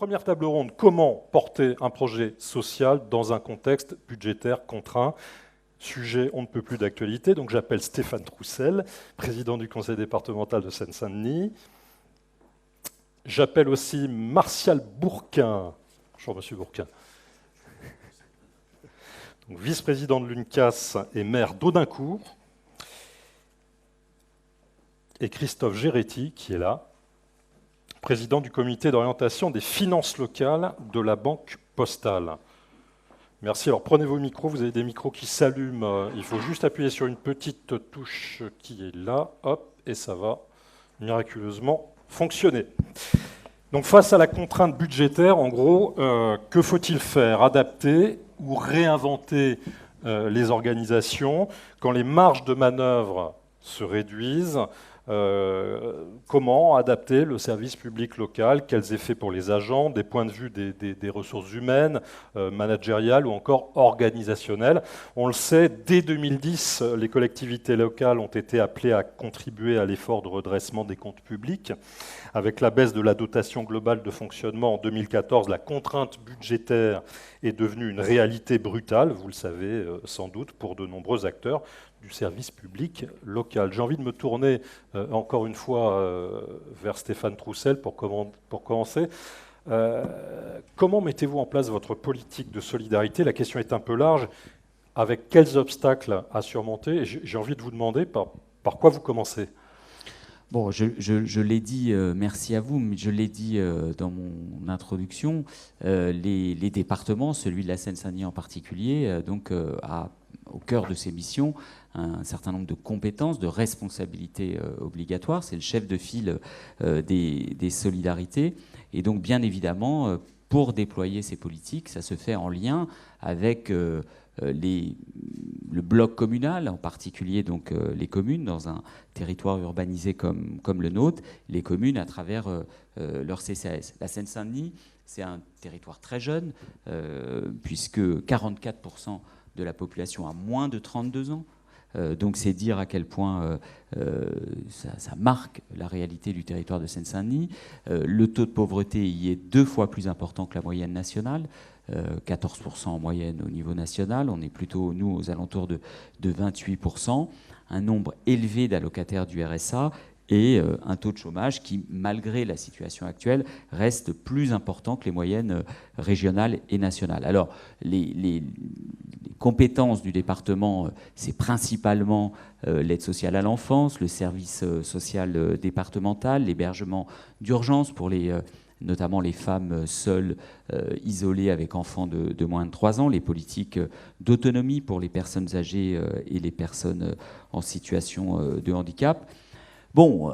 première table ronde, comment porter un projet social dans un contexte budgétaire contraint? Sujet on ne peut plus d'actualité, donc j'appelle Stéphane Troussel, président du conseil départemental de Seine-Saint-Denis. J'appelle aussi Martial Bourquin. Bonjour Monsieur Bourquin. Vice-président de l'UNCAS et maire d'Audincourt. Et Christophe Géretti, qui est là, président du comité d'orientation des finances locales de la Banque Postale. Merci. Alors prenez vos micros, vous avez des micros qui s'allument. Il faut juste appuyer sur une petite touche qui est là, hop, et ça va miraculeusement fonctionner. Donc face à la contrainte budgétaire, en gros, que faut-il faire? Adapter ou réinventer les organisations quand les marges de manœuvre se réduisent? Comment adapter le service public local? Quels effets pour les agents, des points de vue des ressources humaines, managériales ou encore organisationnelles? On le sait, dès 2010, les collectivités locales ont été appelées à contribuer à l'effort de redressement des comptes publics. Avec la baisse de la dotation globale de fonctionnement en 2014, la contrainte budgétaire est devenue une réalité brutale, vous le savez sans doute, pour de nombreux acteurs du service public local. J'ai envie de me tourner encore une fois vers Stéphane Troussel pour commencer. Comment mettez-vous en place votre politique de solidarité? La question est un peu large. Avec quels obstacles à surmonter? J'ai envie de vous demander par quoi vous commencez. Bon, je l'ai dit, merci à vous, mais je l'ai dit dans mon introduction, les départements, celui de la Seine-Saint-Denis en particulier, a au cœur de ses missions un certain nombre de compétences, de responsabilités obligatoires. C'est le chef de file des solidarités. Et donc, bien évidemment, pour déployer ces politiques, ça se fait en lien avec le bloc communal, en particulier donc les communes dans un territoire urbanisé comme le nôtre, les communes à travers leur CCAS. La Seine-Saint-Denis, c'est un territoire très jeune, puisque 44% de la population a moins de 32 ans. Donc c'est dire à quel point ça marque la réalité du territoire de Seine-Saint-Denis. Le taux de pauvreté y est 2 fois plus important que la moyenne nationale. 14% en moyenne au niveau national. On est plutôt, nous, aux alentours de 28%. Un nombre élevé d'allocataires du RSA et un taux de chômage qui, malgré la situation actuelle, reste plus important que les moyennes régionales et nationales. Alors, les compétences du département, c'est principalement l'aide sociale à l'enfance, le service social départemental, l'hébergement d'urgence pour notamment les femmes seules, isolées avec enfants de moins de 3 ans, les politiques d'autonomie pour les personnes âgées et les personnes en situation de handicap. Bon,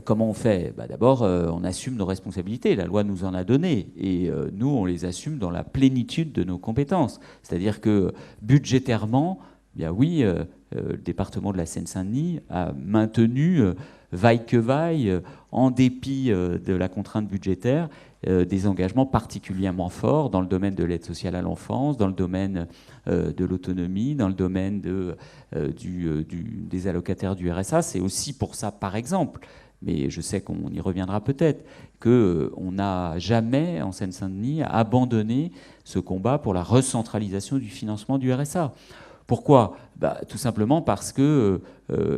comment on fait? D'abord, on assume nos responsabilités. La loi nous en a donné. Et nous, on les assume dans la plénitude de nos compétences. C'est-à-dire que budgétairement, bien oui, le département de la Seine-Saint-Denis a maintenu, vaille que vaille, en dépit de la contrainte budgétaire, des engagements particulièrement forts dans le domaine de l'aide sociale à l'enfance, dans le domaine de l'autonomie, dans le domaine des allocataires du RSA. C'est aussi pour ça, par exemple, mais je sais qu'on y reviendra peut-être, qu'on n'a jamais, en Seine-Saint-Denis, abandonné ce combat pour la recentralisation du financement du RSA. Pourquoi? Tout simplement parce que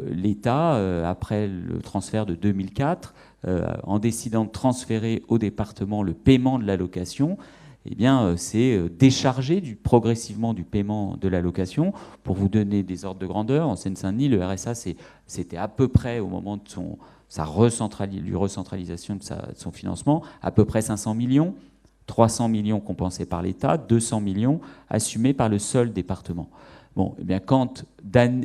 l'État, après le transfert de 2004, en décidant de transférer au département le paiement de l'allocation, eh bien, c'est déchargé progressivement du paiement de l'allocation. Pour vous donner des ordres de grandeur, en Seine-Saint-Denis, le RSA, c'était à peu près, au moment de sa recentralisation de son financement, à peu près 500 millions, 300 millions compensés par l'État, 200 millions assumés par le seul département. Bon, eh bien, quand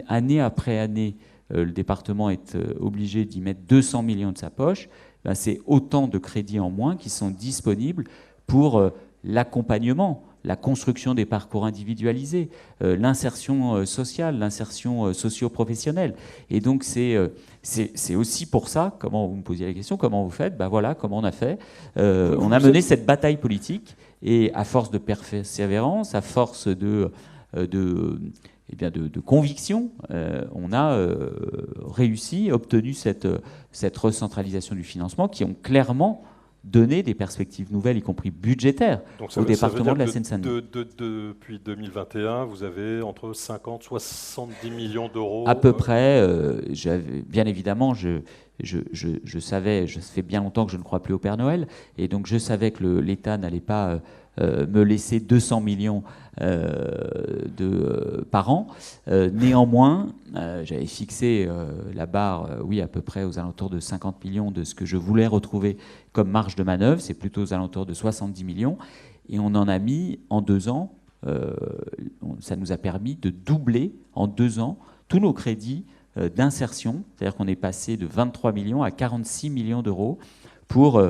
année après année, le département est obligé d'y mettre 200 millions de sa poche, ben c'est autant de crédits en moins qui sont disponibles pour l'accompagnement, la construction des parcours individualisés, l'insertion sociale, l'insertion socio-professionnelle. Et donc c'est aussi pour ça, comment vous me posiez la question, comment vous faites? Voilà, comment on a fait. On a mené cette bataille politique et à force de persévérance, à force de conviction, on a réussi, obtenu cette recentralisation du financement qui ont clairement donner des perspectives nouvelles, y compris budgétaires, au département de la Seine-Saint-Denis. Depuis 2021, vous avez entre 50 et 70 millions d'euros. À peu près. Bien évidemment, je savais, ça fait bien longtemps que je ne crois plus au Père Noël, et donc je savais que l'État n'allait pas me laisser 200 millions par an. Néanmoins, j'avais fixé la barre, oui, à peu près aux alentours de 50 millions de ce que je voulais retrouver comme marge de manœuvre. C'est plutôt aux alentours de 70 millions. Et on en a mis en 2 ans, ça nous a permis de doubler en 2 ans tous nos crédits d'insertion. C'est-à-dire qu'on est passé de 23 millions à 46 millions d'euros pour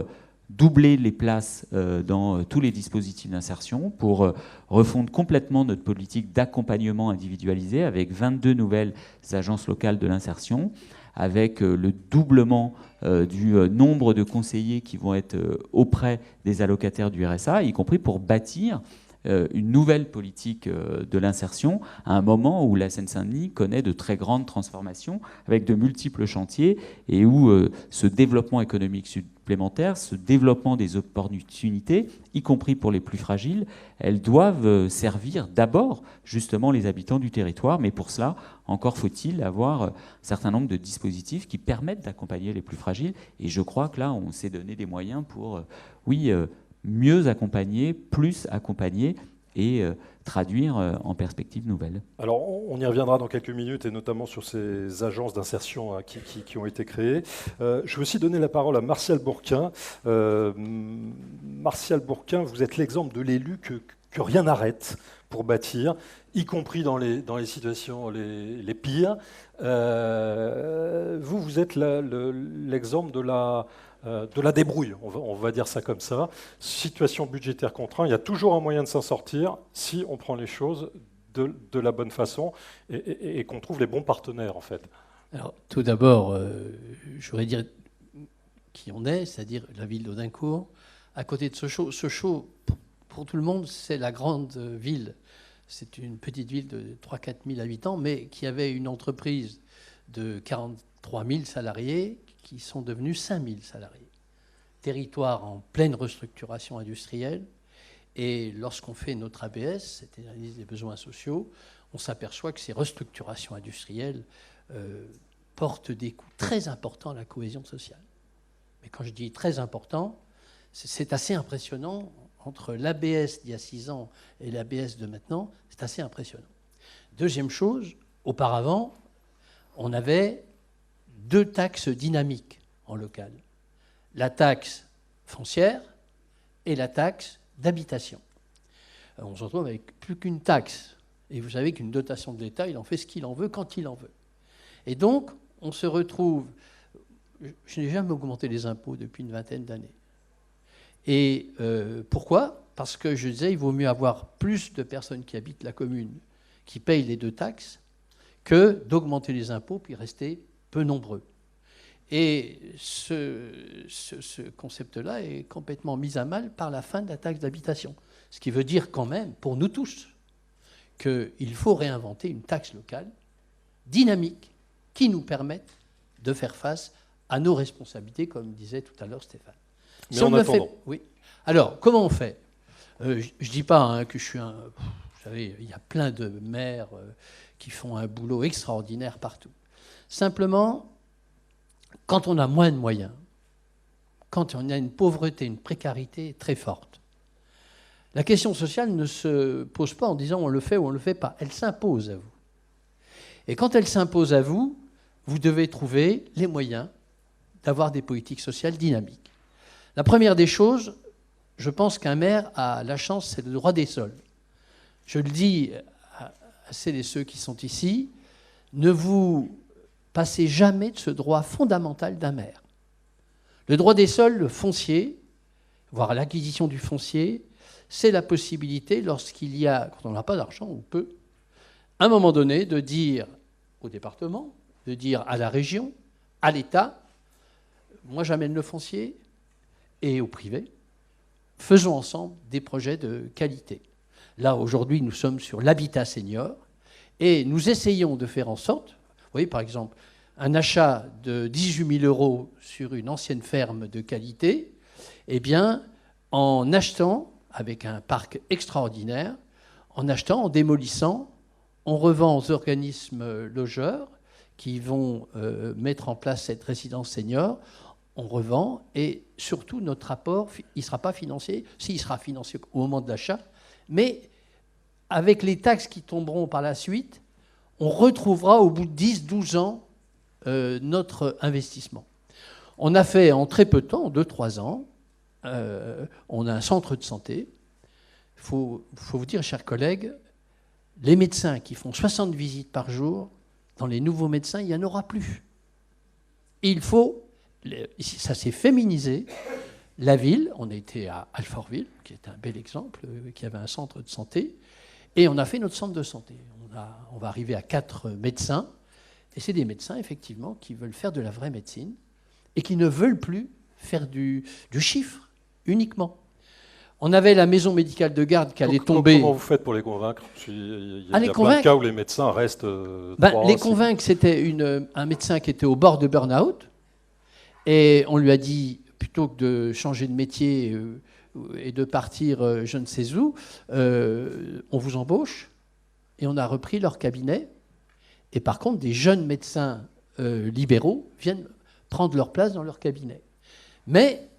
doubler les places dans tous les dispositifs d'insertion, pour refondre complètement notre politique d'accompagnement individualisé avec 22 nouvelles agences locales de l'insertion, avec le doublement du nombre de conseillers qui vont être auprès des allocataires du RSA, y compris pour bâtir une nouvelle politique de l'insertion à un moment où la Seine-Saint-Denis connaît de très grandes transformations avec de multiples chantiers et où ce développement économique supplémentaire, ce développement des opportunités, y compris pour les plus fragiles, elles doivent servir d'abord justement les habitants du territoire. Mais pour cela, encore faut-il avoir un certain nombre de dispositifs qui permettent d'accompagner les plus fragiles. Et je crois que là, on s'est donné des moyens pour, mieux accompagner, plus accompagner et traduire en perspectives nouvelles. Alors, on y reviendra dans quelques minutes, et notamment sur ces agences d'insertion qui ont été créées. Je veux aussi donner la parole à Martial Bourquin. Martial Bourquin, vous êtes l'exemple de l'élu que rien n'arrête pour bâtir, y compris dans les situations les pires. Vous êtes l'exemple de la débrouille, on va dire ça comme ça. Situation budgétaire contrainte, il y a toujours un moyen de s'en sortir si on prend les choses de la bonne façon et qu'on trouve les bons partenaires, en fait. Alors, tout d'abord, je voudrais dire qui on est, c'est-à-dire la ville d'Audincourt. À côté de Sochaux, Sochaux, pour tout le monde, c'est la grande ville. C'est une petite ville de 3 000 à 4 000 habitants, mais qui avait une entreprise de 43 000 salariés qui sont devenus 5 000 salariés. Territoire en pleine restructuration industrielle. Et lorsqu'on fait notre ABS, cette analyse des besoins sociaux, on s'aperçoit que ces restructurations industrielles portent des coûts très importants à la cohésion sociale. Mais quand je dis très important, c'est assez impressionnant. Entre l'ABS d'il y a 6 ans et l'ABS de maintenant, c'est assez impressionnant. Deuxième chose, auparavant, on avait 2 taxes dynamiques en local. La taxe foncière et la taxe d'habitation. On se retrouve avec plus qu'une taxe. Et vous savez qu'une dotation de l'État, il en fait ce qu'il en veut quand il en veut. Et donc, on se retrouve... Je n'ai jamais augmenté les impôts depuis une vingtaine d'années. Et pourquoi ? Parce que je disais, il vaut mieux avoir plus de personnes qui habitent la commune, qui payent les 2 taxes, que d'augmenter les impôts puis rester peu nombreux. Et ce concept-là est complètement mis à mal par la fin de la taxe d'habitation. Ce qui veut dire quand même, pour nous tous, qu'il faut réinventer une taxe locale dynamique qui nous permette de faire face à nos responsabilités, comme disait tout à l'heure Stéphane. Mais en attendant. Oui. Alors, comment on fait ? Je ne dis pas que je suis un... Vous savez, il y a plein de maires qui font un boulot extraordinaire partout. Simplement, quand on a moins de moyens, quand on a une pauvreté, une précarité très forte, la question sociale ne se pose pas en disant on le fait ou on ne le fait pas. Elle s'impose à vous. Et quand elle s'impose à vous, vous devez trouver les moyens d'avoir des politiques sociales dynamiques. La première des choses, je pense qu'un maire a la chance, c'est le droit des sols. Je le dis à celles et ceux qui sont ici, ne vous passez jamais de ce droit fondamental d'un maire. Le droit des sols, le foncier, voire l'acquisition du foncier, c'est la possibilité, lorsqu'il y a, quand on n'a pas d'argent ou peu, à un moment donné, de dire au département, de dire à la région, à l'État, moi j'amène le foncier, et au privé, faisons ensemble des projets de qualité. Là, aujourd'hui, nous sommes sur l'habitat senior et nous essayons de faire en sorte, vous voyez, par exemple, un achat de 18 000 € sur une ancienne ferme de qualité, Eh bien, en achetant, avec un parc extraordinaire, en démolissant, on revend aux organismes logeurs qui vont mettre en place cette résidence senior. On revend et surtout notre apport, il ne sera pas financier, il sera financier au moment de l'achat, mais avec les taxes qui tomberont par la suite, on retrouvera au bout de 10-12 ans notre investissement. On a fait en très peu de temps, en 2-3 ans, on a un centre de santé. Il faut vous dire, chers collègues, les médecins qui font 60 visites par jour, dans les nouveaux médecins, il n'y en aura plus. Il faut, ça s'est féminisé. La ville, on a été à Alfortville, qui est un bel exemple, qui avait un centre de santé, et on a fait notre centre de santé. On va arriver à 4 médecins, et c'est des médecins, effectivement, qui veulent faire de la vraie médecine, et qui ne veulent plus faire du chiffre uniquement. On avait la maison médicale de garde qui allait tomber. Comment vous faites pour les convaincre? Il y a plein de cas où les médecins restent... les convaincre, c'était un médecin qui était au bord de burn-out. Et on lui a dit, plutôt que de changer de métier et de partir je ne sais où, on vous embauche. Et on a repris leur cabinet. Et par contre, des jeunes médecins libéraux viennent prendre leur place dans leur cabinet. Mais...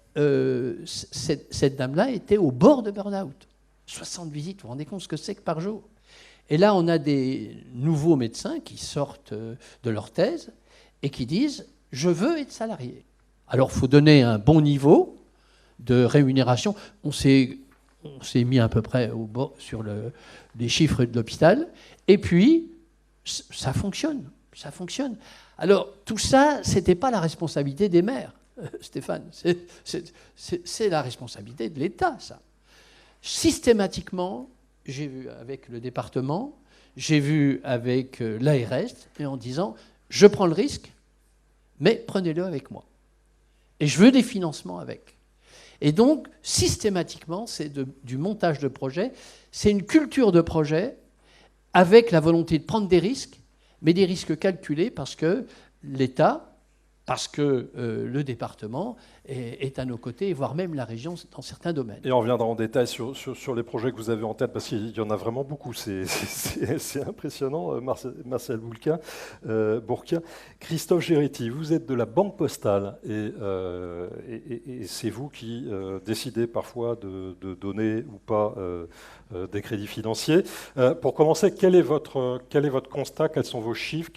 cette dame-là était au bord de burn-out. 60 visites, vous vous rendez compte ce que c'est que par jour? Et là, on a des nouveaux médecins qui sortent de leur thèse et qui disent « je veux être salarié ». Alors, il faut donner un bon niveau de rémunération. On s'est mis à peu près sur les chiffres de l'hôpital. Et puis, ça fonctionne. Ça fonctionne. Alors, tout ça, ce n'était pas la responsabilité des maires. Stéphane, c'est la responsabilité de l'État, ça. Systématiquement, j'ai vu avec le département, j'ai vu avec l'ARS, et en disant, je prends le risque, mais prenez-le avec moi. Et je veux des financements avec. Et donc, systématiquement, c'est du montage de projet, c'est une culture de projet avec la volonté de prendre des risques, mais des risques calculés parce que l'État... parce que le département est à nos côtés, voire même la région dans certains domaines. Et on reviendra en détail sur les projets que vous avez en tête, parce qu'il y en a vraiment beaucoup. C'est impressionnant, Marcel Bourquin. Christophe Géretti, vous êtes de la Banque Postale, et c'est vous qui décidez parfois de donner ou pas des crédits financiers. Pour commencer, quel est votre constat? Quels sont vos chiffres?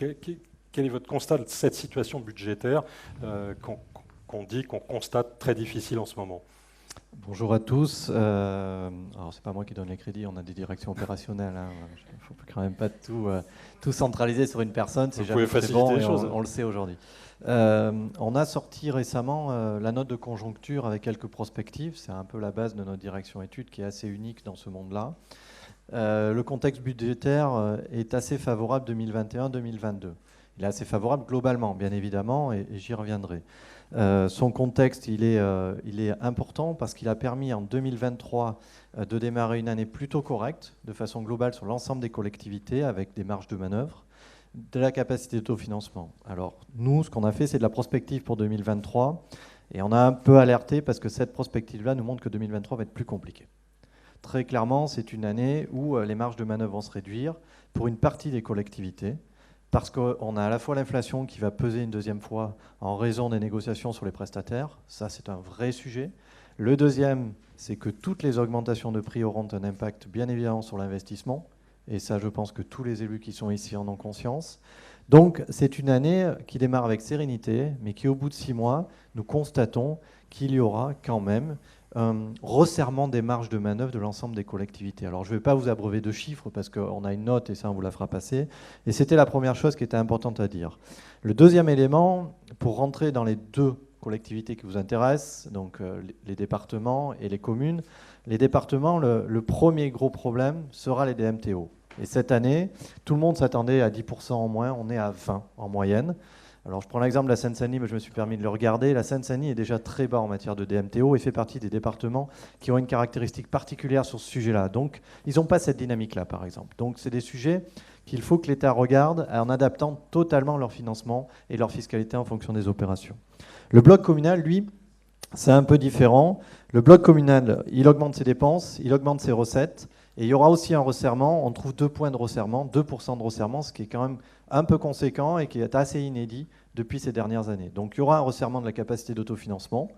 Quel est votre constat de cette situation budgétaire qu'on dit, qu'on constate très difficile en ce moment? Bonjour à tous. Alors, c'est pas moi qui donne les crédits, on a des directions opérationnelles. Il ne faut quand même pas tout centraliser sur une personne. Vous pouvez faciliter bon, les choses. On le sait aujourd'hui. On a sorti récemment la note de conjoncture avec quelques prospectives. C'est un peu la base de notre direction études qui est assez unique dans ce monde-là. Le contexte budgétaire est assez favorable 2021-2022. Il est assez favorable globalement, bien évidemment, et j'y reviendrai. Son contexte, il est important parce qu'il a permis en 2023 de démarrer une année plutôt correcte, de façon globale sur l'ensemble des collectivités, avec des marges de manœuvre, de la capacité d'autofinancement. Alors nous, ce qu'on a fait, c'est de la prospective pour 2023, et on a un peu alerté parce que cette prospective-là nous montre que 2023 va être plus compliqué. Très clairement, c'est une année où les marges de manœuvre vont se réduire pour une partie des collectivités, parce qu'on a à la fois l'inflation qui va peser une deuxième fois en raison des négociations sur les prestataires. Ça, c'est un vrai sujet. Le deuxième, c'est que toutes les augmentations de prix auront un impact bien évidemment sur l'investissement. Et ça, je pense que tous les élus qui sont ici en ont conscience. Donc, c'est une année qui démarre avec sérénité, mais qui, au bout de 6 mois, nous constatons qu'il y aura quand même un resserrement des marges de manœuvre de l'ensemble des collectivités. Alors, je ne vais pas vous abreuver de chiffres parce qu'on a une note et ça, on vous la fera passer. Et c'était la première chose qui était importante à dire. Le deuxième élément, pour rentrer dans les deux collectivités qui vous intéressent, donc les départements et les communes, les départements, le premier gros problème sera les DMTO. Et cette année, tout le monde s'attendait à 10% en moins, on est à 20% en moyenne. Alors je prends l'exemple de la Seine-Saint-Denis, mais je me suis permis de le regarder. La Seine-Saint-Denis est déjà très bas en matière de DMTO et fait partie des départements qui ont une caractéristique particulière sur ce sujet-là. Donc ils n'ont pas cette dynamique-là, par exemple. Donc c'est des sujets qu'il faut que l'État regarde en adaptant totalement leur financement et leur fiscalité en fonction des opérations. Le bloc communal, lui, c'est un peu différent. Le bloc communal, il augmente ses dépenses, il augmente ses recettes, et il y aura aussi un resserrement. On trouve 2 points de resserrement, 2% de resserrement, ce qui est quand même un peu conséquent et qui est assez inédit depuis ces dernières années. Donc il y aura un resserrement de la capacité d'autofinancement.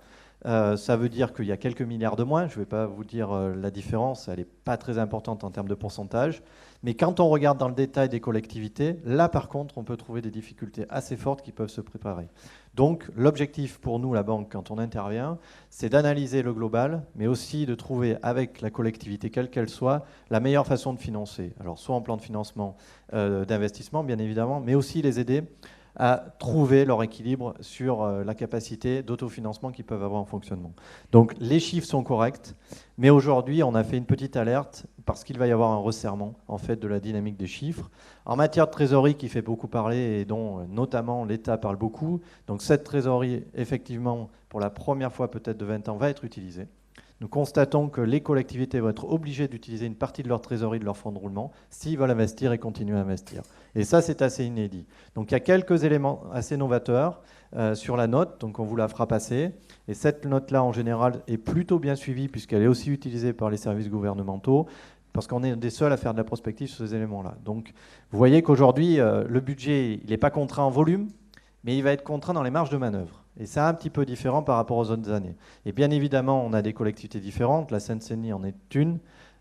Ça veut dire qu'il y a quelques milliards de moins. Je ne vais pas vous dire la différence, elle n'est pas très importante en termes de pourcentage. Mais quand on regarde dans le détail des collectivités, là par contre, on peut trouver des difficultés assez fortes qui peuvent se préparer. Donc l'objectif pour nous, la banque, quand on intervient, c'est d'analyser le global, mais aussi de trouver avec la collectivité, quelle qu'elle soit, la meilleure façon de financer. Alors soit en plan de financement d'investissement, bien évidemment, mais aussi les aider à trouver leur équilibre sur la capacité d'autofinancement qu'ils peuvent avoir en fonctionnement. Donc les chiffres sont corrects, mais aujourd'hui on a fait une petite alerte parce qu'il va y avoir un resserrement en fait de la dynamique des chiffres. En matière de trésorerie qui fait beaucoup parler et dont notamment l'État parle beaucoup, donc cette trésorerie effectivement pour la première fois peut-être de 20 ans va être utilisée. Nous constatons que les collectivités vont être obligées d'utiliser une partie de leur trésorerie, de leur fonds de roulement, s'ils veulent investir et continuer à investir. Et ça, c'est assez inédit. Donc il y a quelques éléments assez novateurs sur la note, donc on vous la fera passer. Et cette note-là, en général, est plutôt bien suivie puisqu'elle est aussi utilisée par les services gouvernementaux, parce qu'on est des seuls à faire de la prospective sur ces éléments-là. Donc vous voyez qu'aujourd'hui, le budget, il n'est pas contraint en volume, mais il va être contraint dans les marges de manœuvre. Et c'est un petit peu différent par rapport aux autres années. Et bien évidemment, on a des collectivités différentes. La Seine-Saint-Denis en est une.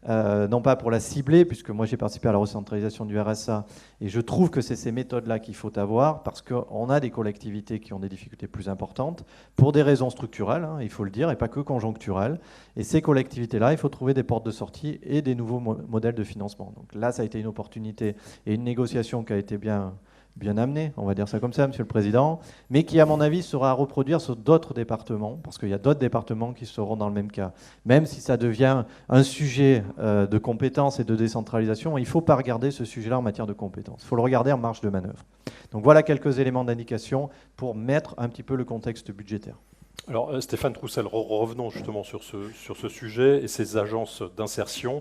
Non pas pour la cibler, puisque moi j'ai participé à la recentralisation du RSA, et je trouve que c'est ces méthodes-là qu'il faut avoir, parce qu'on a des collectivités qui ont des difficultés plus importantes, pour des raisons structurelles, hein, il faut le dire, et pas que conjoncturelles. Et ces collectivités-là, il faut trouver des portes de sortie et des nouveaux modèles de financement. Donc là, ça a été une opportunité et une négociation qui a été bien amené, on va dire ça comme ça, Monsieur le Président, mais qui, à mon avis, sera à reproduire sur d'autres départements, parce qu'il y a d'autres départements qui seront dans le même cas. Même si ça devient un sujet de compétences et de décentralisation, il ne faut pas regarder ce sujet-là en matière de compétences. Il faut le regarder en marge de manœuvre. Donc voilà quelques éléments d'indication pour mettre un petit peu le contexte budgétaire. Alors Stéphane Troussel, revenons justement sur ce sujet et ces agences d'insertion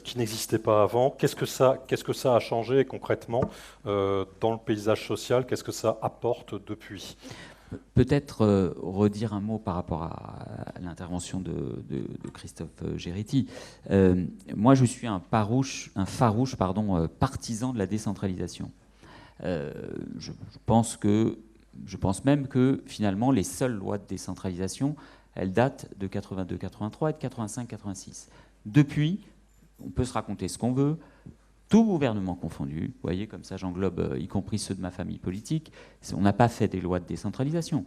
qui n'existaient pas avant. Qu'est-ce que ça a changé concrètement dans le paysage social? Qu'est-ce que ça apporte depuis? Peut-être redire un mot par rapport à l'intervention de Christophe Géretti. Moi, je suis un farouche partisan de la décentralisation. Je pense même que finalement les seules lois de décentralisation, elles datent de 82-83 et de 85-86. Depuis, on peut se raconter ce qu'on veut, tout gouvernement confondu, vous voyez, comme ça j'englobe y compris ceux de ma famille politique, on n'a pas fait des lois de décentralisation.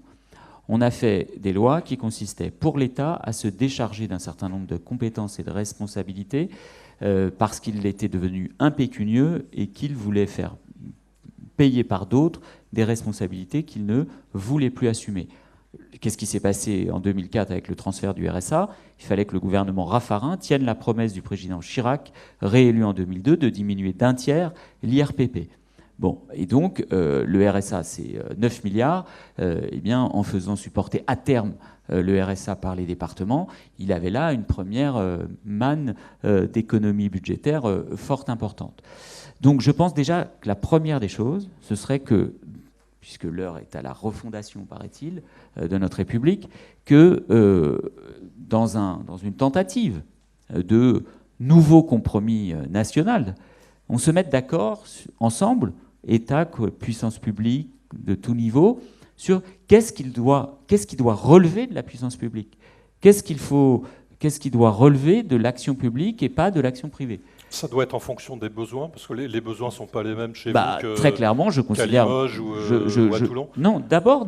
On a fait des lois qui consistaient pour l'État à se décharger d'un certain nombre de compétences et de responsabilités parce qu'il était devenu impécunieux et qu'il voulait faire payer par d'autres des responsabilités qu'il ne voulait plus assumer. Qu'est-ce qui s'est passé en 2004 avec le transfert du RSA? Il fallait que le gouvernement Raffarin tienne la promesse du président Chirac, réélu en 2002, de diminuer d'un tiers l'IRPP. Bon, et donc le RSA, c'est 9 milliards. Eh bien, en faisant supporter à terme le RSA par les départements, il avait là une première manne d'économie budgétaire fort importante. Donc je pense déjà que la première des choses, ce serait que, puisque l'heure est à la refondation, paraît-il, de notre République, que dans une tentative de nouveau compromis national, on se mette d'accord ensemble, État, puissance publique de tout niveau, sur qu'est-ce qui doit relever de la puissance publique, qu'est-ce qui doit relever de l'action publique et pas de l'action privée. Ça doit être en fonction des besoins, parce que les besoins ne sont pas les mêmes chez vous que très clairement, je considère, Limoges ou à Toulon. Non, d'abord,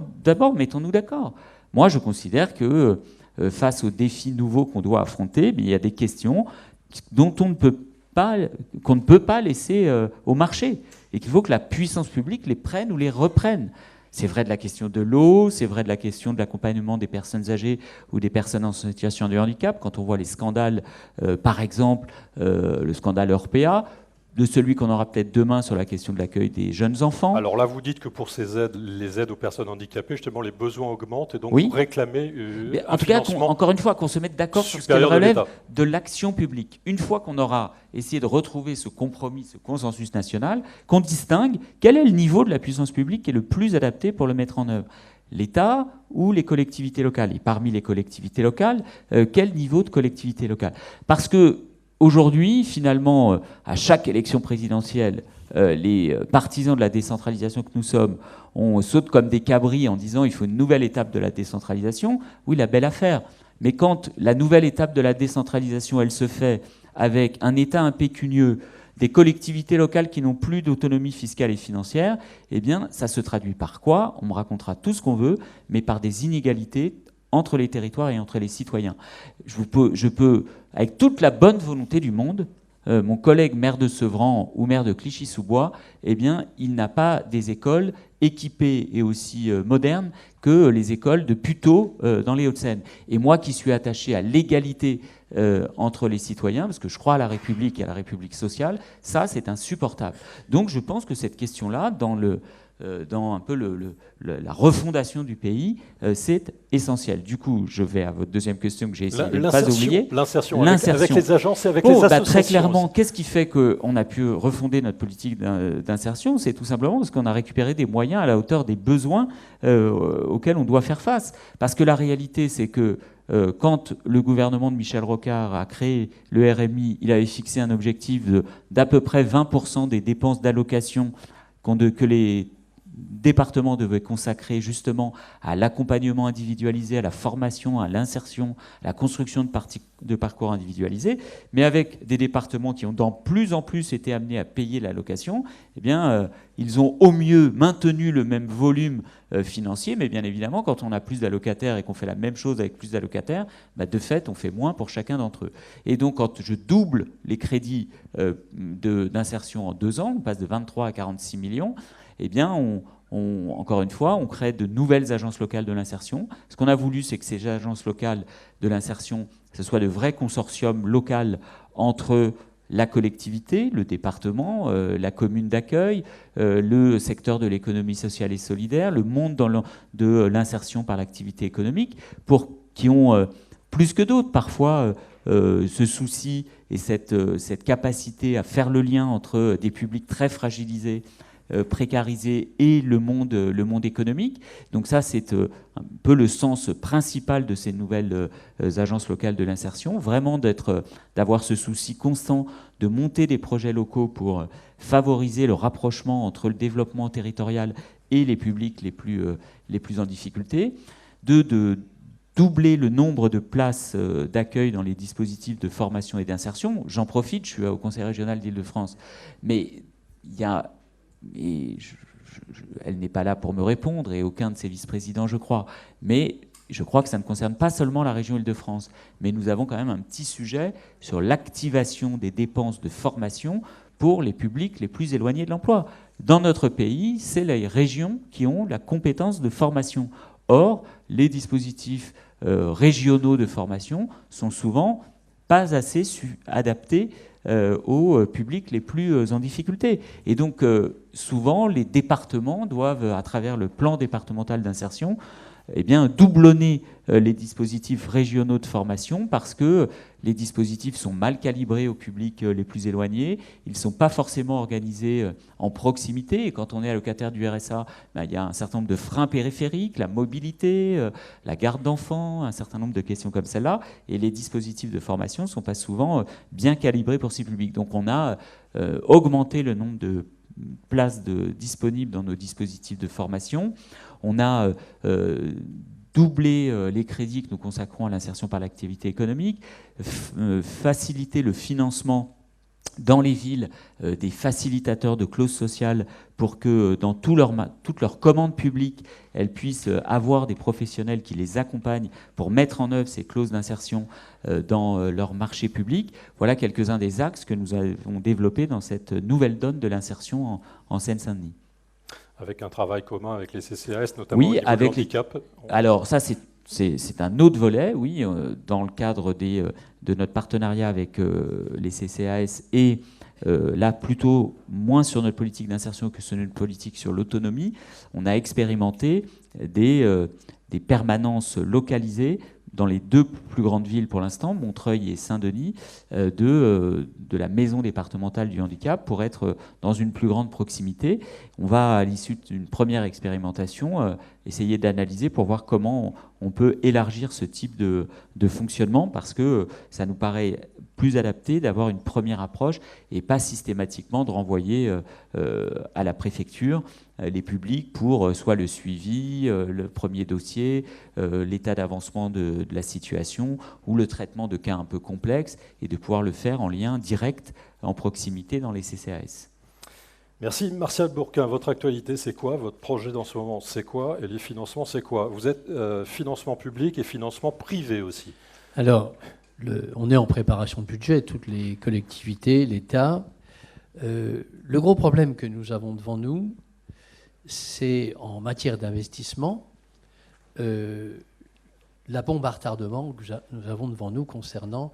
mettons-nous d'accord. Moi, je considère que face aux défis nouveaux qu'on doit affronter, il y a des questions dont qu'on ne peut pas laisser au marché, et qu'il faut que la puissance publique les prenne ou les reprenne. C'est vrai de la question de l'eau, c'est vrai de la question de l'accompagnement des personnes âgées ou des personnes en situation de handicap. Quand on voit les scandales, par exemple, le scandale Orpea, de celui qu'on aura peut-être demain sur la question de l'accueil des jeunes enfants. Alors là, vous dites que pour les aides aux personnes handicapées, justement, les besoins augmentent et donc oui. vous réclamez en tout cas, encore une fois, qu'on se mette d'accord sur ce qu'elle relève de l'action publique. Une fois qu'on aura essayé de retrouver ce compromis, ce consensus national, qu'on distingue quel est le niveau de la puissance publique qui est le plus adapté pour le mettre en œuvre. l'État ou les collectivités locales? Et parmi les collectivités locales, quel niveau de collectivité locale? Parce que aujourd'hui, finalement, à chaque élection présidentielle, les partisans de la décentralisation que nous sommes, on saute comme des cabris en disant il faut une nouvelle étape de la décentralisation. Oui, la belle affaire. Mais quand la nouvelle étape de la décentralisation, elle se fait avec un État impécunieux, des collectivités locales qui n'ont plus d'autonomie fiscale et financière, eh bien, ça se traduit par quoi? On me racontera tout ce qu'on veut, mais par des inégalités entre les territoires et entre les citoyens. Je peux, avec toute la bonne volonté du monde, mon collègue maire de Sevran ou maire de Clichy-sous-Bois, eh bien, il n'a pas des écoles équipées et aussi modernes que les écoles de Puteaux dans les Hauts-de-Seine. Et moi qui suis attaché à l'égalité entre les citoyens, parce que je crois à la République et à la République sociale, ça c'est insupportable. Donc je pense que cette question-là, dans un peu la refondation du pays, c'est essentiel. Du coup, je vais à votre deuxième question que j'ai essayé de ne pas oublier. L'insertion avec les agences et avec les associations. Très clairement, qu'est-ce qui fait qu'on a pu refonder notre politique d'insertion? C'est tout simplement parce qu'on a récupéré des moyens à la hauteur des besoins auxquels on doit faire face. Parce que la réalité, c'est que quand le gouvernement de Michel Rocard a créé le RMI, il avait fixé un objectif d'à peu près 20% des dépenses d'allocation que les départements devaient consacrer justement à l'accompagnement individualisé, à la formation, à l'insertion, à la construction de parcours individualisés, mais avec des départements qui ont de plus en plus été amenés à payer l'allocation, eh bien, ils ont au mieux maintenu le même volume financier, mais bien évidemment, quand on a plus d'allocataires et qu'on fait la même chose avec plus d'allocataires, de fait, on fait moins pour chacun d'entre eux. Et donc, quand je double les crédits d'insertion en 2 ans, on passe de 23 à 46 millions, eh bien, encore une fois, on crée de nouvelles agences locales de l'insertion. Ce qu'on a voulu, c'est que ces agences locales de l'insertion, ce soient de vrais consortiums locaux entre la collectivité, le département, la commune d'accueil, le secteur de l'économie sociale et solidaire, le monde de l'insertion par l'activité économique, qui ont, plus que d'autres, parfois, ce souci et cette capacité à faire le lien entre des publics très fragilisés, précarisé et le monde économique. Donc ça, c'est un peu le sens principal de ces nouvelles agences locales de l'insertion, vraiment d'avoir ce souci constant de monter des projets locaux pour favoriser le rapprochement entre le développement territorial et les publics les plus en difficulté, de doubler le nombre de places d'accueil dans les dispositifs de formation et d'insertion. J'en profite, je suis au Conseil régional d'Île-de-France, mais il y a... elle n'est pas là pour me répondre, et aucun de ses vice-présidents, je crois. Mais je crois que ça ne concerne pas seulement la région Île-de-France. Mais nous avons quand même un petit sujet sur l'activation des dépenses de formation pour les publics les plus éloignés de l'emploi. Dans notre pays, c'est les régions qui ont la compétence de formation. Or, les dispositifs régionaux de formation sont souvent pas assez adaptés aux publics les plus en difficulté. Et donc, souvent, les départements doivent, à travers le plan départemental d'insertion, eh bien, doublonner les dispositifs régionaux de formation parce que les dispositifs sont mal calibrés aux publics les plus éloignés, ils ne sont pas forcément organisés en proximité, et quand on est allocataire du RSA, il y a un certain nombre de freins périphériques, la mobilité, la garde d'enfants, un certain nombre de questions comme celle-là, et les dispositifs de formation ne sont pas souvent bien calibrés pour ces publics. Donc on a augmenté le nombre de places disponibles dans nos dispositifs de formation. On a doublé les crédits que nous consacrons à l'insertion par l'activité économique, faciliter le financement dans les villes des facilitateurs de clauses sociales pour que dans toutes leurs commandes publiques, elles puissent avoir des professionnels qui les accompagnent pour mettre en œuvre ces clauses d'insertion dans leur marché public. Voilà quelques-uns des axes que nous avons développés dans cette nouvelle donne de l'insertion en Seine-Saint-Denis. Avec un travail commun avec les CCAS, notamment au niveau du handicap. Alors ça, c'est un autre volet, oui, dans le cadre de notre partenariat avec les CCAS et là plutôt moins sur notre politique d'insertion que sur notre politique sur l'autonomie. On a expérimenté des permanences localisées dans les 2 plus grandes villes pour l'instant, Montreuil et Saint-Denis, de la maison départementale du handicap pour être dans une plus grande proximité. On va, à l'issue d'une première expérimentation, essayer d'analyser pour voir comment on peut élargir ce type de fonctionnement, parce que ça nous paraît plus adapté d'avoir une première approche et pas systématiquement de renvoyer à la préfecture les publics pour soit le suivi, le premier dossier, l'état d'avancement de la situation ou le traitement de cas un peu complexes, et de pouvoir le faire en lien direct, en proximité dans les CCAS. Merci. Martial Bourquin, votre actualité, c'est quoi? Votre projet dans ce moment, c'est quoi? Et les financements, c'est quoi? Vous êtes financement public et financement privé aussi. Alors, on est en préparation de budget, toutes les collectivités, l'État. Le gros problème que nous avons devant nous, c'est en matière d'investissement, la bombe à retardement que nous avons devant nous concernant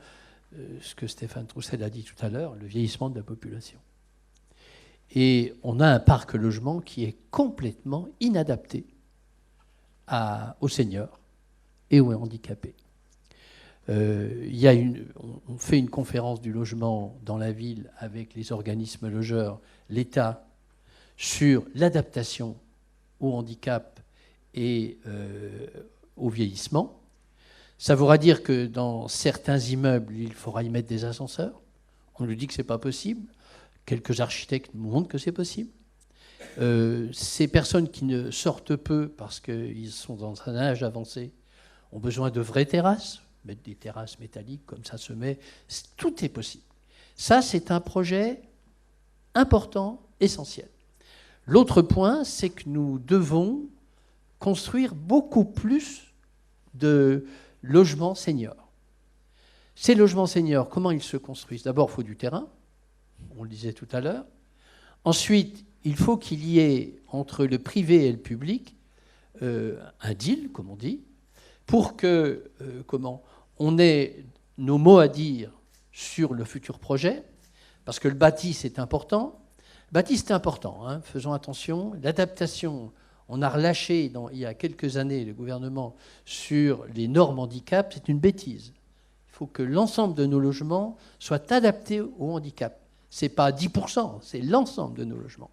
ce que Stéphane Troussel a dit tout à l'heure, le vieillissement de la population. Et on a un parc logement qui est complètement inadapté aux seniors et aux handicapés. On fait une conférence du logement dans la ville avec les organismes logeurs, l'État, sur l'adaptation au handicap et au vieillissement. Ça voudra dire que dans certains immeubles, il faudra y mettre des ascenseurs. On nous dit que ce n'est pas possible. Quelques architectes nous montrent que c'est possible. Ces personnes qui ne sortent peu parce qu'ils sont dans un âge avancé ont besoin de vraies terrasses, mettre des terrasses métalliques, comme ça se met. Tout est possible. Ça, c'est un projet important, essentiel. L'autre point, c'est que nous devons construire beaucoup plus de logements seniors. Ces logements seniors, comment ils se construisent? D'abord, il faut du terrain, on le disait tout à l'heure. Ensuite, il faut qu'il y ait entre le privé et le public un deal, comme on dit, pour que on ait nos mots à dire sur le futur projet, parce que le bâti, c'est important. Le bâti, c'est important, hein, faisons attention. L'adaptation, on a relâché il y a quelques années le gouvernement sur les normes handicap, c'est une bêtise. Il faut que l'ensemble de nos logements soit adapté au handicap. Ce n'est pas 10%, c'est l'ensemble de nos logements.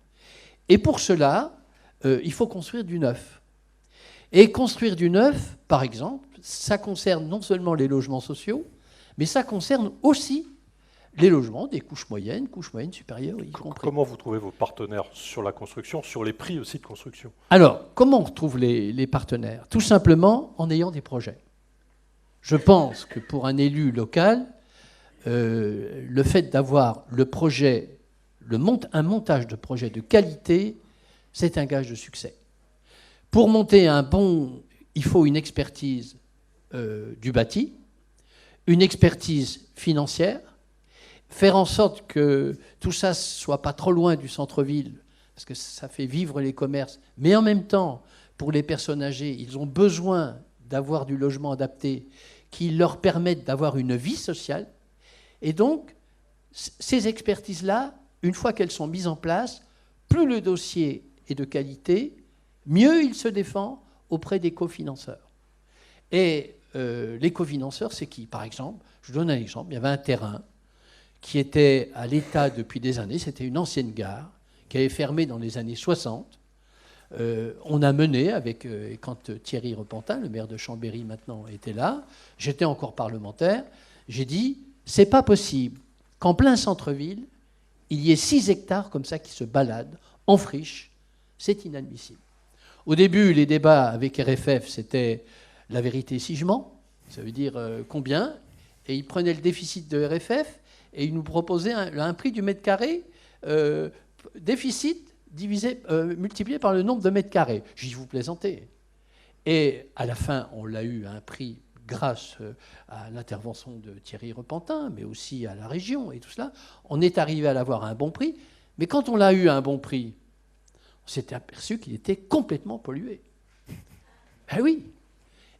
Et pour cela, il faut construire du neuf. Et construire du neuf, par exemple, ça concerne non seulement les logements sociaux, mais ça concerne aussi les logements des couches moyennes supérieures, y compris. Comment vous trouvez vos partenaires sur la construction, sur les prix aussi de construction? Alors, comment on retrouve les partenaires? Tout simplement en ayant des projets. Je pense que pour un élu local, le fait d'avoir le projet, un montage de projet de qualité, c'est un gage de succès. Pour monter il faut une expertise du bâti, une expertise financière, faire en sorte que tout ça ne soit pas trop loin du centre-ville, parce que ça fait vivre les commerces, mais en même temps, pour les personnes âgées, ils ont besoin d'avoir du logement adapté qui leur permette d'avoir une vie sociale. Et donc, ces expertises-là, une fois qu'elles sont mises en place, plus le dossier est de qualité, mieux il se défend auprès des cofinanceurs. Et les cofinanceurs, c'est qui? Par exemple, je vous donne un exemple, il y avait un terrain qui était à l'état depuis des années, c'était une ancienne gare, qui avait fermé dans les années 60. On a mené quand Thierry Repentin, le maire de Chambéry maintenant, était là, j'étais encore parlementaire, j'ai dit, c'est pas possible qu'en plein centre-ville, il y ait 6 hectares comme ça qui se baladent en friche, c'est inadmissible. Au début, les débats avec RFF, c'était la vérité si je mens, ça veut dire combien, et ils prenaient le déficit de RFF et ils nous proposaient un prix du mètre carré, déficit multiplié par le nombre de mètres carrés. J'ai dit, vous plaisantez. Et à la fin, on l'a eu à un prix grâce à l'intervention de Thierry Repentin, mais aussi à la région et tout cela. On est arrivé à l'avoir à un bon prix, mais quand on l'a eu à un bon prix, on s'était aperçu qu'il était complètement pollué. Ben oui.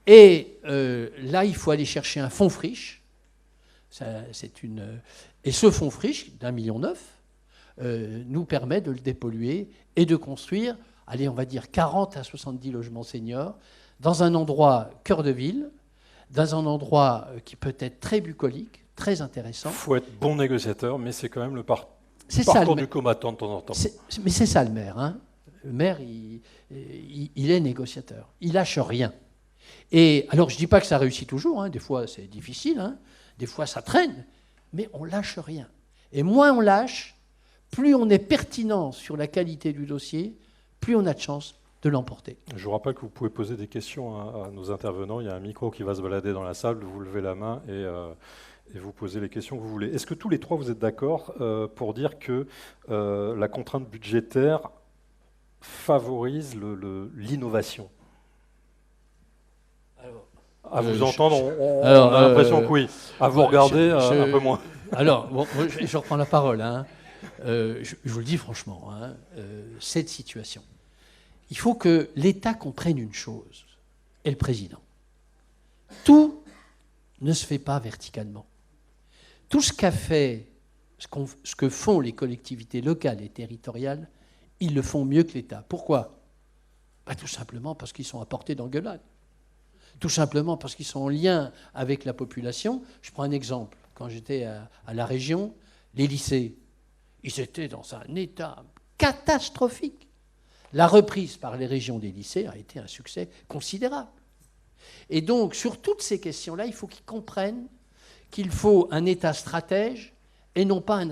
Et là, il faut aller chercher un fonds friche. Et ce fonds friche, d'1,9 million, nous permet de le dépolluer et de construire, allez, on va dire 40 à 70 logements seniors dans un endroit cœur de ville, dans un endroit qui peut être très bucolique, très intéressant. Il faut être bon négociateur, mais c'est quand même le parcours du combattant de temps en temps. Mais c'est ça le maire. Hein. Le maire, il est négociateur. Il lâche rien. Et alors, je ne dis pas que ça réussit toujours. Des fois, c'est difficile. Des fois, ça traîne. Mais on lâche rien. Et moins on lâche, plus on est pertinent sur la qualité du dossier, plus on a de chance de l'emporter. Je vous rappelle que vous pouvez poser des questions à nos intervenants. Il y a un micro qui va se balader dans la salle. Vous levez la main et vous posez les questions que vous voulez. Est-ce que tous les trois, vous êtes d'accord pour dire que la contrainte budgétaire favorise l'innovation? À vous entendre, on a l'impression que oui. À vous regarder, un peu moins. Alors, bon, je reprends la parole. Je vous le dis franchement, cette situation, il faut que l'État comprenne une chose, et le président. Tout ne se fait pas verticalement. Tout ce qu'a fait, ce que font les collectivités locales et territoriales, ils le font mieux que l'État. Pourquoi ? Tout simplement parce qu'ils sont à portée d'engueulade. Tout simplement parce qu'ils sont en lien avec la population. Je prends un exemple. Quand j'étais à la région, les lycées, ils étaient dans un état catastrophique. La reprise par les régions des lycées a été un succès considérable. Et donc, sur toutes ces questions-là, il faut qu'ils comprennent qu'il faut un État stratège et non pas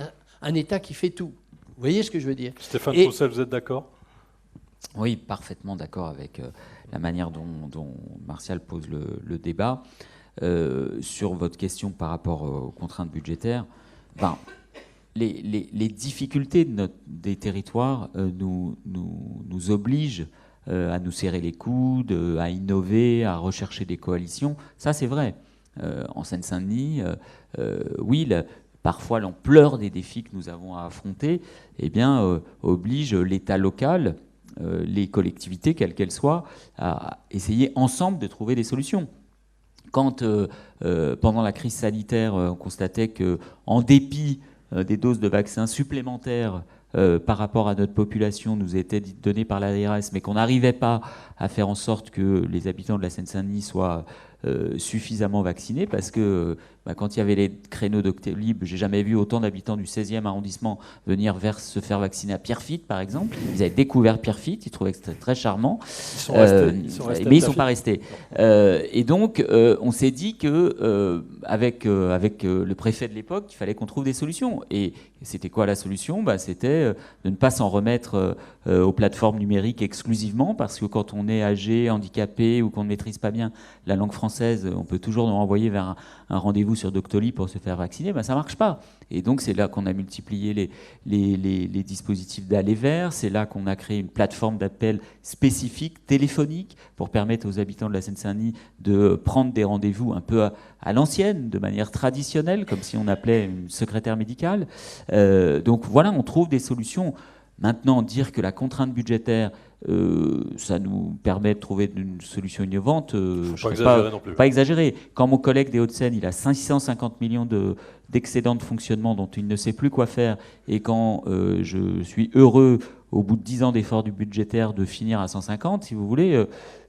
un État qui fait tout. Vous voyez ce que je veux dire ? Stéphane Troussel, vous êtes d'accord ? Oui, parfaitement d'accord avec la manière dont Martial pose le débat. Sur votre question par rapport aux contraintes budgétaires, les difficultés des territoires nous obligent à nous serrer les coudes, à innover, à rechercher des coalitions. Ça, c'est vrai. En Seine-Saint-Denis, oui, parfois l'ampleur des défis que nous avons à affronter oblige l'État local, les collectivités, quelles qu'elles soient, à essayer ensemble de trouver des solutions. Quand, pendant la crise sanitaire, on constatait qu'en dépit des doses de vaccins supplémentaires par rapport à notre population nous étaient données par l'ARS, mais qu'on n'arrivait pas à faire en sorte que les habitants de la Seine-Saint-Denis soient suffisamment vaccinés, parce que quand il y avait les créneaux Doctolib, j'ai jamais vu autant d'habitants du 16e arrondissement venir se faire vacciner à Pierrefitte, par exemple. Ils avaient découvert Pierrefitte, ils trouvaient que c'était très charmant. Ils sont restés mais ils ne sont pas restés. Et donc, on s'est dit que avec le préfet de l'époque, il fallait qu'on trouve des solutions. Et c'était quoi la solution ? C'était de ne pas s'en remettre aux plateformes numériques exclusivement, parce que quand on est âgé, handicapé ou qu'on ne maîtrise pas bien la langue française, on peut toujours nous renvoyer vers un rendez-vous sur Doctolib pour se faire vacciner. Ça ne marche pas. Et donc, c'est là qu'on a multiplié les dispositifs d'aller vers. C'est là qu'on a créé une plateforme d'appel spécifique, téléphonique, pour permettre aux habitants de la Seine-Saint-Denis de prendre des rendez-vous un peu à l'ancienne, de manière traditionnelle, comme si on appelait une secrétaire médicale. Donc voilà, on trouve des solutions. Maintenant, dire que la contrainte budgétaire, ça nous permet de trouver une solution innovante, je ne vais pas exagérer. Quand mon collègue des Hauts-de-Seine, il a 550 millions d'excédents de fonctionnement dont il ne sait plus quoi faire, et quand je suis heureux, au bout de 10 ans d'efforts du budgétaire, de finir à 150, si vous voulez,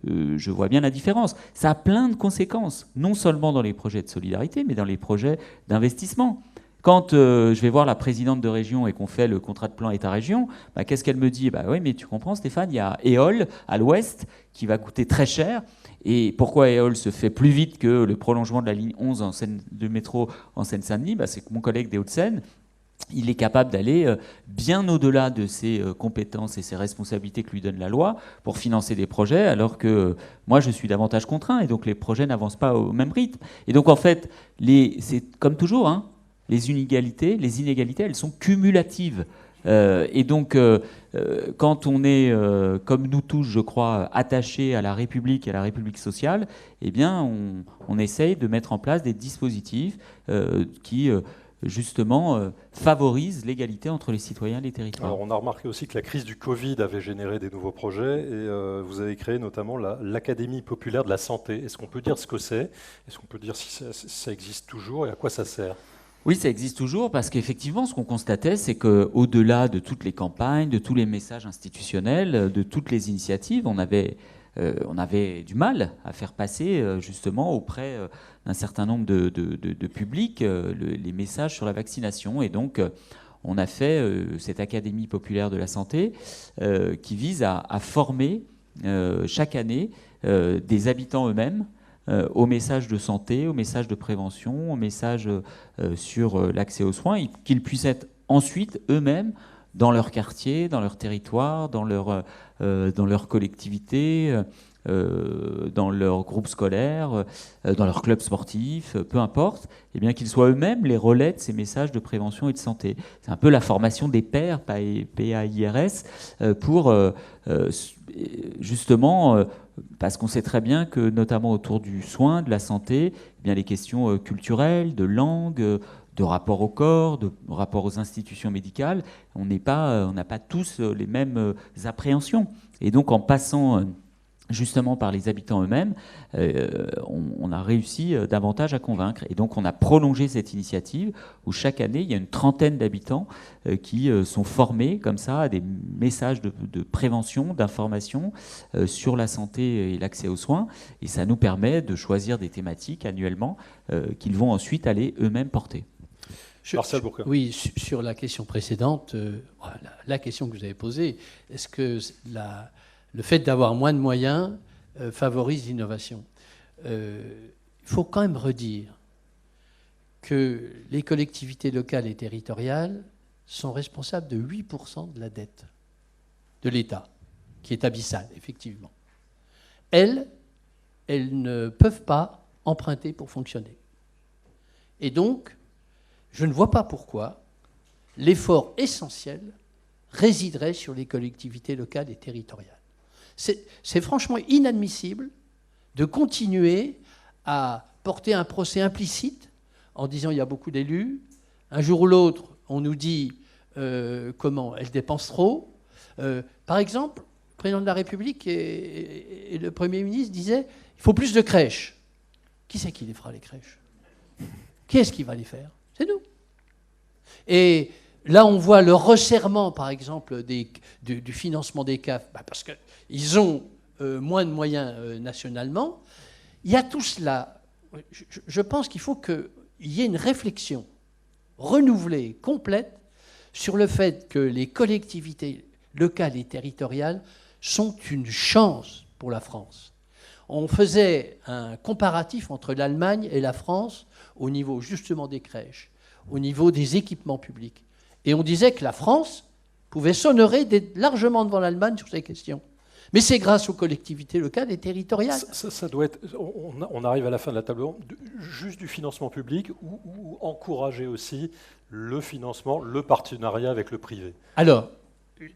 je vois bien la différence. Ça a plein de conséquences, non seulement dans les projets de solidarité, mais dans les projets d'investissement. Quand je vais voir la présidente de région et qu'on fait le contrat de plan État-région, qu'est-ce qu'elle me dit ? Oui, mais tu comprends, Stéphane, il y a Éole à l'ouest qui va coûter très cher. Et pourquoi Éole se fait plus vite que le prolongement de la ligne 11 de métro en Seine-Saint-Denis ? C'est que mon collègue des Hauts-de-Seine, il est capable d'aller bien au-delà de ses compétences et ses responsabilités que lui donne la loi pour financer des projets, alors que moi, je suis davantage contraint. Et donc, les projets n'avancent pas au même rythme. Et donc, en fait, c'est comme toujours, les inégalités, elles sont cumulatives. Et donc, quand on est, comme nous tous, je crois, attachés à la République et à la République sociale, on essaye de mettre en place des dispositifs qui, justement, favorisent l'égalité entre les citoyens et les territoires. Alors, on a remarqué aussi que la crise du Covid avait généré des nouveaux projets, et vous avez créé notamment l'Académie populaire de la santé. Est-ce qu'on peut dire ce que c'est ? Est-ce qu'on peut dire si ça existe toujours et à quoi ça sert ? Oui, ça existe toujours, parce qu'effectivement, ce qu'on constatait, c'est qu'au-delà de toutes les campagnes, de tous les messages institutionnels, de toutes les initiatives, on avait du mal à faire passer justement auprès d'un certain nombre de publics les messages sur la vaccination. Et donc, on a fait cette Académie populaire de la santé qui vise à former chaque année des habitants eux-mêmes au message de santé, au message de prévention, au message sur l'accès aux soins, qu'ils puissent être ensuite eux-mêmes dans leur quartier, dans leur territoire, dans leur collectivité, dans leur groupe scolaire, dans leur club sportif, peu importe, eh bien qu'ils soient eux-mêmes les relais de ces messages de prévention et de santé. C'est un peu la formation des pairs, PAIRS, pour justement, parce qu'on sait très bien que notamment autour du soin, de la santé, eh bien les questions culturelles, de langue, de rapport au corps, de rapport aux institutions médicales, on n'a pas tous les mêmes appréhensions. Et donc en passant justement par les habitants eux-mêmes, on a réussi davantage à convaincre. Et donc on a prolongé cette initiative où chaque année, il y a une trentaine d'habitants qui sont formés comme ça à des messages de prévention, d'information sur la santé et l'accès aux soins. Et ça nous permet de choisir des thématiques annuellement qu'ils vont ensuite aller eux-mêmes porter. Martial Bourquin. Oui, sur la question précédente, la question que vous avez posée, est-ce que le fait d'avoir moins de moyens favorise l'innovation? Il faut quand même redire que les collectivités locales et territoriales sont responsables de 8% de la dette de l'État, qui est abyssale, effectivement. Elles ne peuvent pas emprunter pour fonctionner. Et donc, je ne vois pas pourquoi l'effort essentiel résiderait sur les collectivités locales et territoriales. C'est franchement inadmissible de continuer à porter un procès implicite en disant il y a beaucoup d'élus. Un jour ou l'autre, on nous dit comment elles dépensent trop. Par exemple, le président de la République et le Premier ministre disaient il faut plus de crèches. Qui c'est qui les fera, les crèches? Qui est-ce qui va les faire? C'est nous. Et là, on voit le resserrement, par exemple, du financement des CAF, parce qu'ils ont moins de moyens nationalement. Il y a tout cela. Je pense qu'il faut qu'il y ait une réflexion renouvelée, complète, sur le fait que les collectivités locales et territoriales sont une chance pour la France. On faisait un comparatif entre l'Allemagne et la France au niveau justement des crèches, au niveau des équipements publics. Et on disait que la France pouvait s'honorer d'être largement devant l'Allemagne sur ces questions. Mais c'est grâce aux collectivités locales et territoriales. Ça doit être, on arrive à la fin de la table ronde, juste du financement public ou encourager aussi le financement, le partenariat avec le privé. Alors,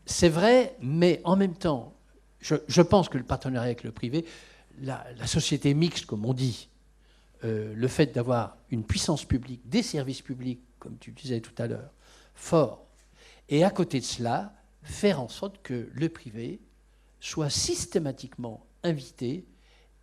c'est vrai, mais en même temps, je pense que le partenariat avec le privé, la société mixte, comme on dit, le fait d'avoir une puissance publique, des services publics, comme tu disais tout à l'heure, fort, et à côté de cela, faire en sorte que le privé soit systématiquement invité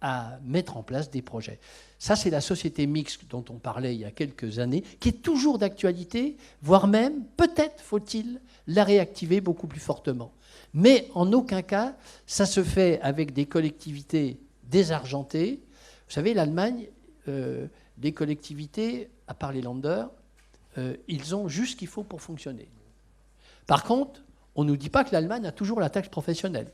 à mettre en place des projets. Ça, c'est la société mixte dont on parlait il y a quelques années, qui est toujours d'actualité, voire même, peut-être faut-il la réactiver beaucoup plus fortement. Mais en aucun cas, ça se fait avec des collectivités désargentées. Vous savez, l'Allemagne, des collectivités, à part les Länder, ils ont juste ce qu'il faut pour fonctionner. Par contre, on ne nous dit pas que l'Allemagne a toujours la taxe professionnelle.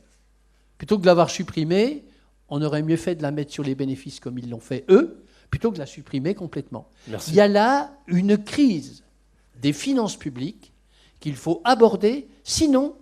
Plutôt que de l'avoir supprimée, on aurait mieux fait de la mettre sur les bénéfices comme ils l'ont fait eux, plutôt que de la supprimer complètement. Merci. Il y a là une crise des finances publiques qu'il faut aborder, sinon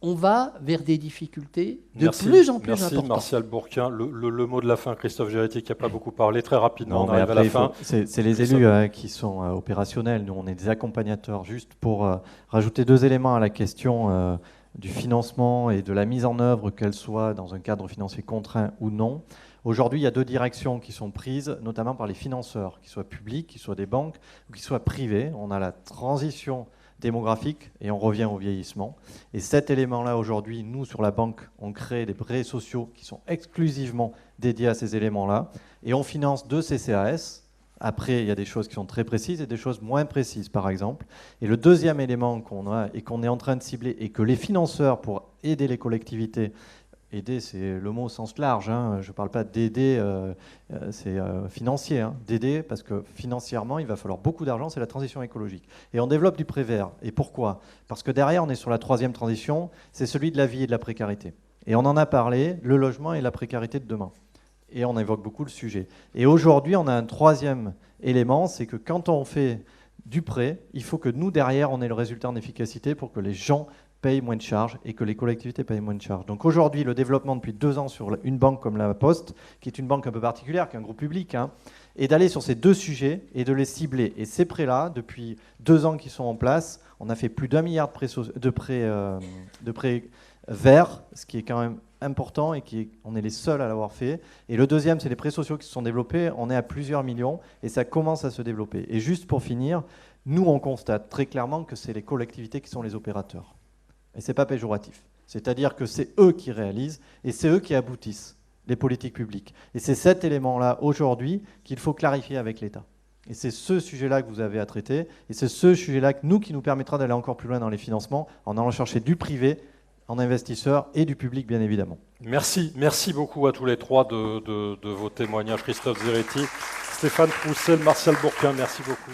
on va vers des difficultés de plus en plus importantes. Merci Martial Bourquin. Le mot de la fin, Christophe Géretti qui n'a pas beaucoup parlé, très rapidement, Non, on arrive à la fin. C'est les élus qui sont opérationnels, nous on est des accompagnateurs. Juste pour rajouter 2 éléments à la question du financement et de la mise en œuvre, qu'elle soit dans un cadre financier contraint ou non. Aujourd'hui, il y a 2 directions qui sont prises, notamment par les financeurs, qu'ils soient publics, qu'ils soient des banques ou qu'ils soient privés. On a la transition démographique et on revient au vieillissement. Et cet élément-là, aujourd'hui, nous, sur la banque, on crée des prêts sociaux qui sont exclusivement dédiés à ces éléments-là. Et on finance 2 CCAS. Après, il y a des choses qui sont très précises et des choses moins précises, par exemple. Et le deuxième élément qu'on a et qu'on est en train de cibler et que les financeurs, pour aider les collectivités, Aider, c'est le mot au sens large. Hein. Je ne parle pas d'aider, c'est financier. Hein. D'aider, parce que financièrement, il va falloir beaucoup d'argent, c'est la transition écologique. Et on développe du prêt vert. Et pourquoi? Parce que derrière, on est sur la troisième transition, c'est celui de la vie et de la précarité. Et on en a parlé, le logement et la précarité de demain. Et on évoque beaucoup le sujet. Et aujourd'hui, on a un troisième élément, c'est que quand on fait du prêt, il faut que nous, derrière, on ait le résultat en efficacité pour que les gens payent moins de charges et que les collectivités payent moins de charges. Donc aujourd'hui, le développement depuis 2 ans sur une banque comme la Poste, qui est une banque un peu particulière, qui est un groupe public, hein, est d'aller sur ces 2 sujets et de les cibler. Et ces prêts-là, depuis 2 ans qu'ils sont en place, on a fait plus d'1 milliard de prêts verts, ce qui est quand même important et on est les seuls à l'avoir fait. Et le deuxième, c'est les prêts sociaux qui se sont développés. On est à plusieurs millions et ça commence à se développer. Et juste pour finir, nous, on constate très clairement que c'est les collectivités qui sont les opérateurs. Et ce n'est pas péjoratif. C'est-à-dire que c'est eux qui réalisent et c'est eux qui aboutissent les politiques publiques. Et c'est cet élément-là, aujourd'hui, qu'il faut clarifier avec l'État. Et c'est ce sujet-là que vous avez à traiter. Et c'est ce sujet-là qui nous permettra d'aller encore plus loin dans les financements, en allant chercher du privé, en investisseurs et du public, bien évidemment. Merci beaucoup à tous les trois de vos témoignages. Christophe Zeretti, Stéphane Troussel, Martial Bourquin, merci beaucoup.